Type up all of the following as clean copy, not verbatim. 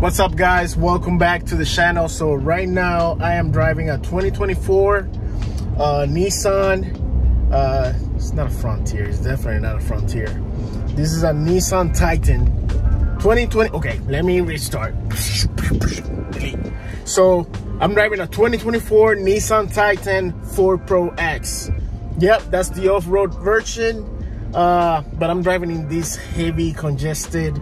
What's up, guys? Welcome back to the channel. So right now I am driving a 2024 Nissan. It's not a Frontier. It's definitely not a Frontier. This is a Nissan Titan 2020. Okay, let me restart. So I'm driving a 2024 Nissan Titan 4X. Yep, that's the off-road version. But I'm driving in these heavy, congested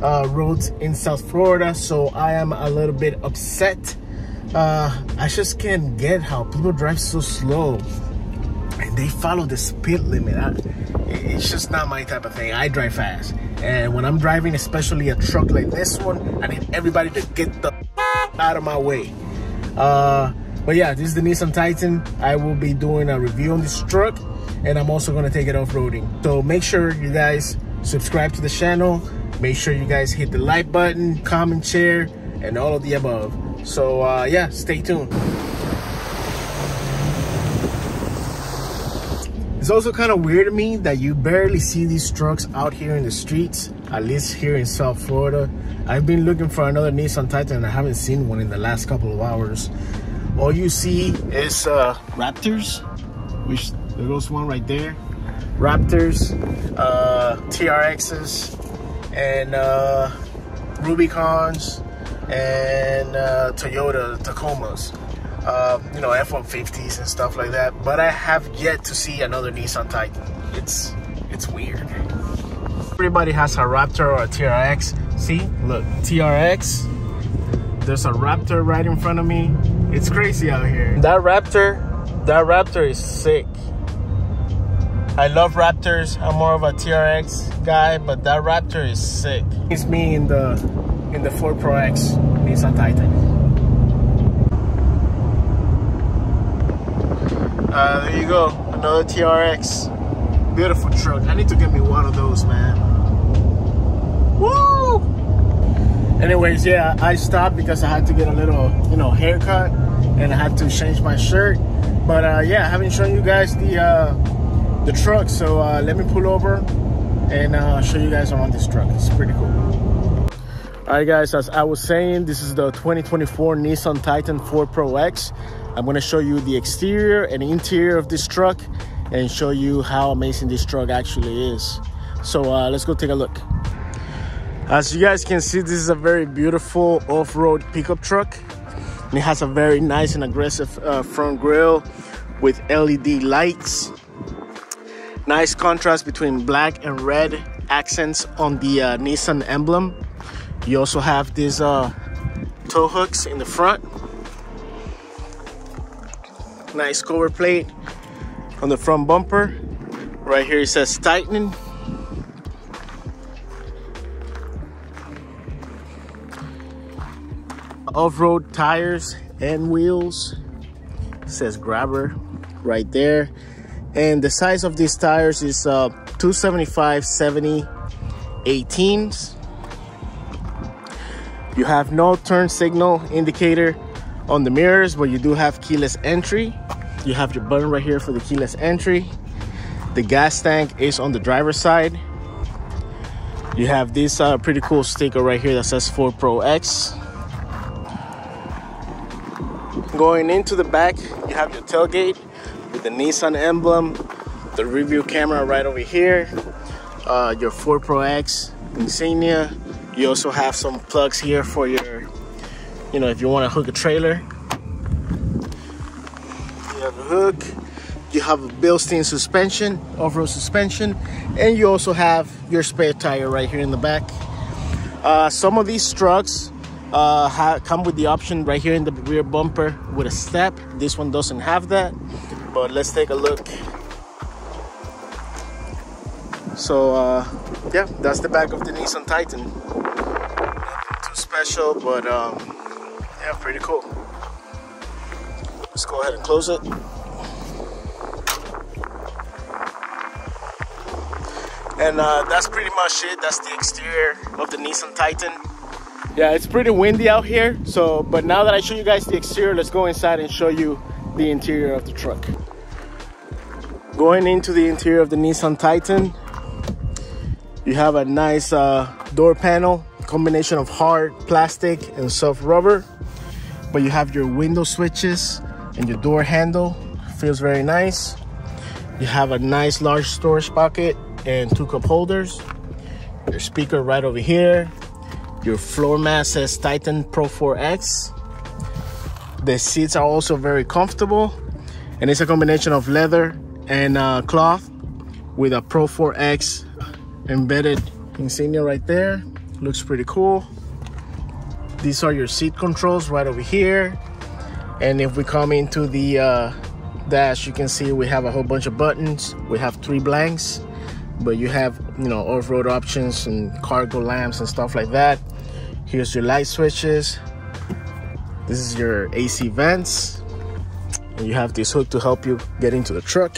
roads in South Florida, so I am a little bit upset. I just can't get how people drive so slow and they follow the speed limit. It's just not my type of thing. I drive fast, and when I'm driving, especially a truck like this one, I need everybody to get the out of my way. But yeah, this is the Nissan Titan. I will be doing a review on this truck, and I'm also going to take it off-roading. So make sure you guys subscribe to the channel. Make sure you guys hit the like button, comment, share, and all of the above. So yeah, stay tuned. It's also kind of weird to me that you barely see these trucks out here in the streets, at least here in South Florida. I've been looking for another Nissan Titan and I haven't seen one in the last couple of hours. All you see is Raptors, which there goes one right there. Raptors, TRXs, and Rubicons, and Toyota Tacomas, you know, F-150s and stuff like that. But I have yet to see another Nissan Titan. It's weird. Everybody has a Raptor or a TRX. See, look, TRX. There's a Raptor right in front of me. It's crazy out here. That Raptor is sick. I love Raptors. I'm more of a TRX guy, but that Raptor is sick. It's me in the 4X Nissan Titan. There you go, another TRX. Beautiful truck. I need to get me one of those, man. Woo! Anyways, yeah, I stopped because I had to get a little, you know, haircut, and I had to change my shirt. But yeah, I haven't shown you guys the truck, so let me pull over and show you guys around this truck. It's pretty cool. All right, guys, as I was saying, this is the 2024 Nissan Titan 4X. I'm going to show you the exterior and interior of this truck and show you how amazing this truck actually is. So let's go take a look. As you guys can see, this is a very beautiful off-road pickup truck. And it has a very nice and aggressive front grille with LED lights. Nice contrast between black and red accents on the Nissan emblem. You also have these tow hooks in the front. Nice cover plate on the front bumper. Right here it says Titan. Off-road tires and wheels. It says Grabber right there. And the size of these tires is 275/70 18s. You have no turn signal indicator on the mirrors, but you do have keyless entry. You have your button right here for the keyless entry. The gas tank is on the driver's side. You have this pretty cool sticker right here that says 4X. Going into the back, you have your tailgate with the Nissan emblem, the review camera right over here, your 4X insignia. You also have some plugs here for your, you know, if you want to hook a trailer. You have a hook, you have a built-in suspension, off-road suspension, and you also have your spare tire right here in the back. Some of these trucks come with the option right here in the rear bumper with a step. This one doesn't have that, but let's take a look. So yeah, that's the back of the Nissan Titan. Nothing too special, but yeah, pretty cool. Let's go ahead and close it. And that's pretty much it. That's the exterior of the Nissan Titan. Yeah, it's pretty windy out here. So, but now that I show you guys the exterior, let's go inside and show you the interior of the truck. Going into the interior of the Nissan Titan, you have a nice door panel. combination of hard plastic and soft rubber. But you have your window switches and your door handle. Feels very nice. You have a nice large storage pocket and 2 cup holders. Your speaker right over here. Your floor mat says Titan Pro4X. The seats are also very comfortable, and it's a combination of leather and cloth with a Pro4X embedded insignia right there. Looks pretty cool. These are your seat controls right over here. And if we come into the dash, you can see we have a whole bunch of buttons. We have 3 blanks, but you have, you know, off-road options and cargo lamps and stuff like that. Here's your light switches. This is your AC vents. And you have this hook to help you get into the truck.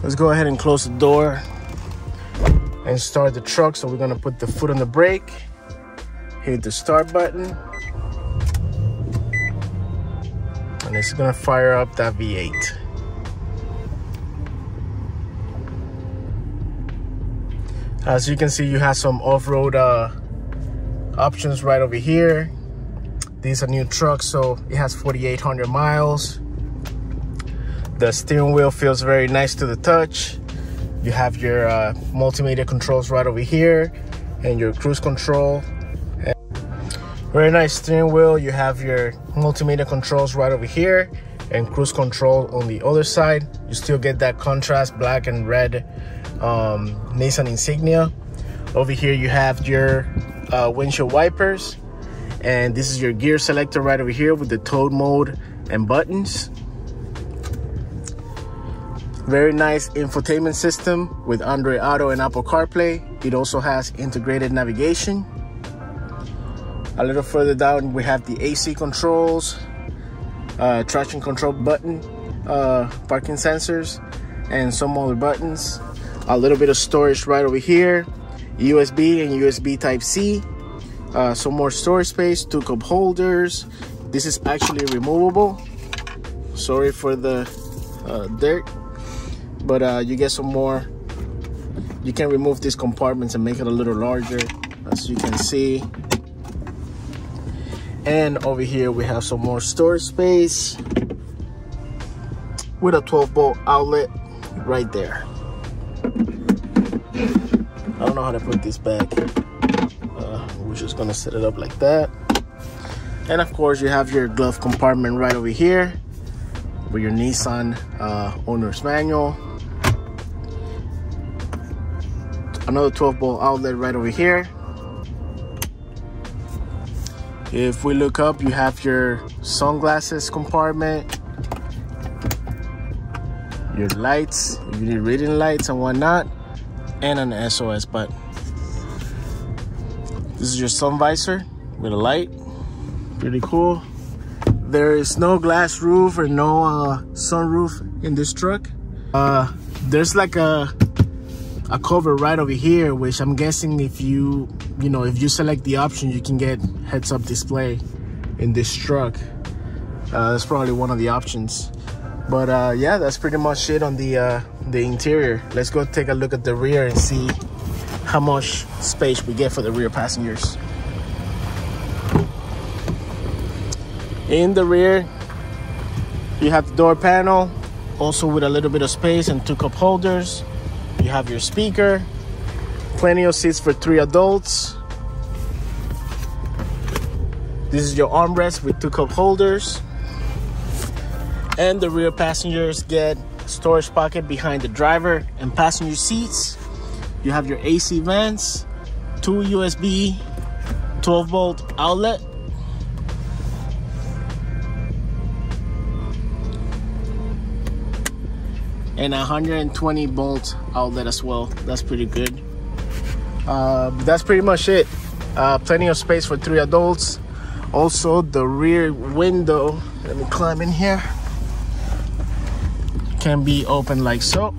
Let's go ahead and close the door and start the truck. So we're gonna put the foot on the brake, hit the start button, and it's gonna fire up that V8. As you can see, you have some off-road options right over here. These are new trucks, so it has 4,800 miles. The steering wheel feels very nice to the touch. You have your multimedia controls right over here and your cruise control. And very nice steering wheel. You have your multimedia controls right over here and cruise control on the other side. You still get that contrast black and red Nissan insignia. Over here you have your windshield wipers, and this is your gear selector right over here with the towed mode and buttons. Very nice infotainment system with Android Auto and Apple CarPlay. It also has integrated navigation. A little further down we have the AC controls, traction control button, parking sensors, and some other buttons. A little bit of storage right over here, USB and USB Type-C. Some more storage space, 2 cup holders. This is actually removable. Sorry for the dirt, but you get some more. You can remove these compartments and make it a little larger, as you can see. And over here we have some more storage space with a 12-volt outlet right there. I don't know how to put this back. We're just gonna set it up like that. And of course you have your glove compartment right over here with your Nissan owner's manual. Another 12-volt outlet right over here. If we look up, you have your sunglasses compartment, your lights, if you need reading lights and whatnot, and an SOS button. This is your sun visor with a light. Pretty cool. There is no glass roof or no sunroof in this truck. There's like a cover right over here, which I'm guessing if you select the option, you can get heads-up display in this truck. That's probably one of the options. But yeah, that's pretty much it on the interior. Let's go take a look at the rear and see how much space we get for the rear passengers. In the rear, you have the door panel, also with a little bit of space and 2 cup holders. You have your speaker, plenty of seats for 3 adults. This is your armrest with 2 cup holders. And the rear passengers get storage pocket behind the driver and passenger seats. You have your AC vents, 2 USB 12-volt outlet. And a 120-volt outlet as well. That's pretty good. That's pretty much it. Plenty of space for 3 adults. Also, the rear window, let me climb in here, can be opened like so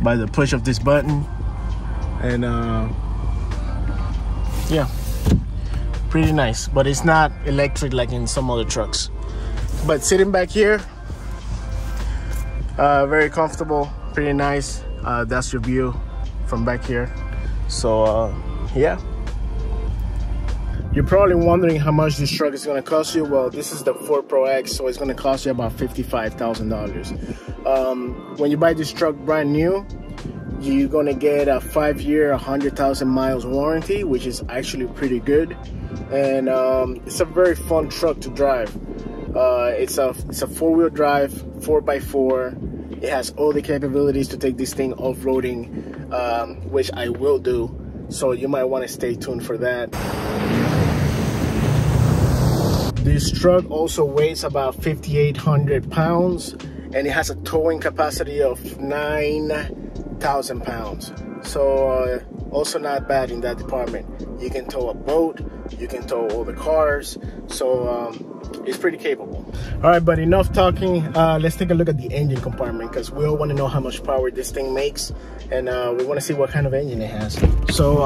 by the push of this button. And yeah, pretty nice, but it's not electric like in some other trucks. But sitting back here, very comfortable, pretty nice. That's your view from back here. So yeah. You're probably wondering how much this truck is going to cost you. Well, this is the 4X, so it's going to cost you about $55,000. When you buy this truck brand new, you're going to get a 5-year, 100,000 miles warranty, which is actually pretty good. And it's a very fun truck to drive. It's a 4-wheel drive, 4x4. It has all the capabilities to take this thing off-roading, which I will do. So you might want to stay tuned for that. This truck also weighs about 5,800 pounds, and it has a towing capacity of 9,000 pounds. So also not bad in that department. You can tow a boat, you can tow all the cars, so it's pretty capable. All right, but enough talking. Let's take a look at the engine compartment, because we all want to know how much power this thing makes, and we want to see what kind of engine it has. So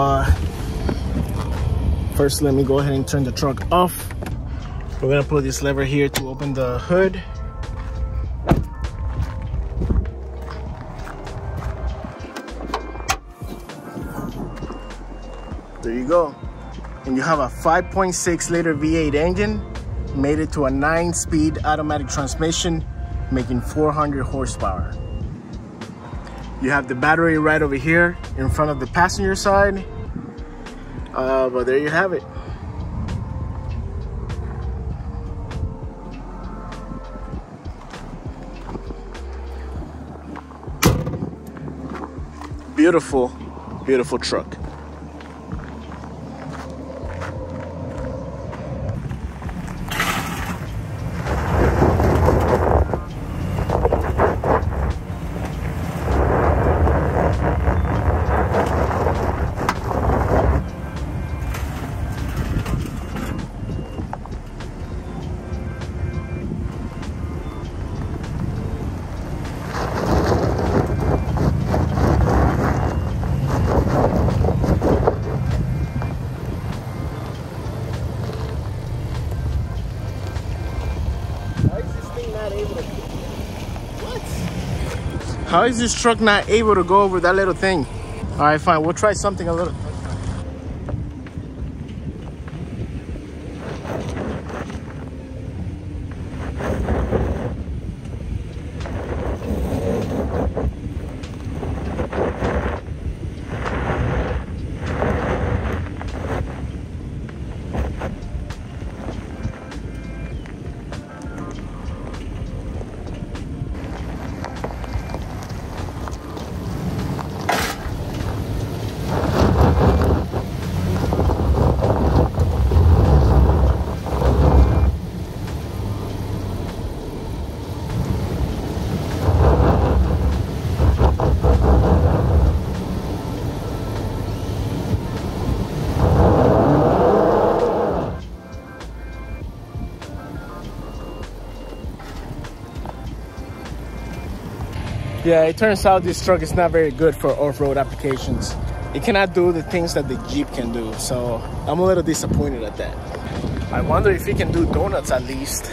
first, let me go ahead and turn the truck off. We're gonna pull this lever here to open the hood. There you go. And you have a 5.6 liter V8 engine, made it to a 9-speed automatic transmission, making 400 horsepower. You have the battery right over here in front of the passenger side. But there you have it. Beautiful, beautiful truck. How is this truck not able to go over that little thing? All right, fine. We'll try something a little. Yeah, it turns out this truck is not very good for off-road applications. It cannot do the things that the Jeep can do, so I'm a little disappointed at that. I wonder if it can do donuts at least.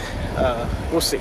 We'll see.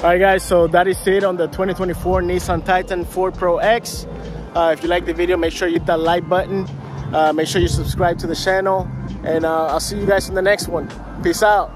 All right, guys, so that is it on the 2024 Nissan Titan 4X. If you like the video, make sure you hit that like button. Make sure you subscribe to the channel, and I'll see you guys in the next one. Peace out.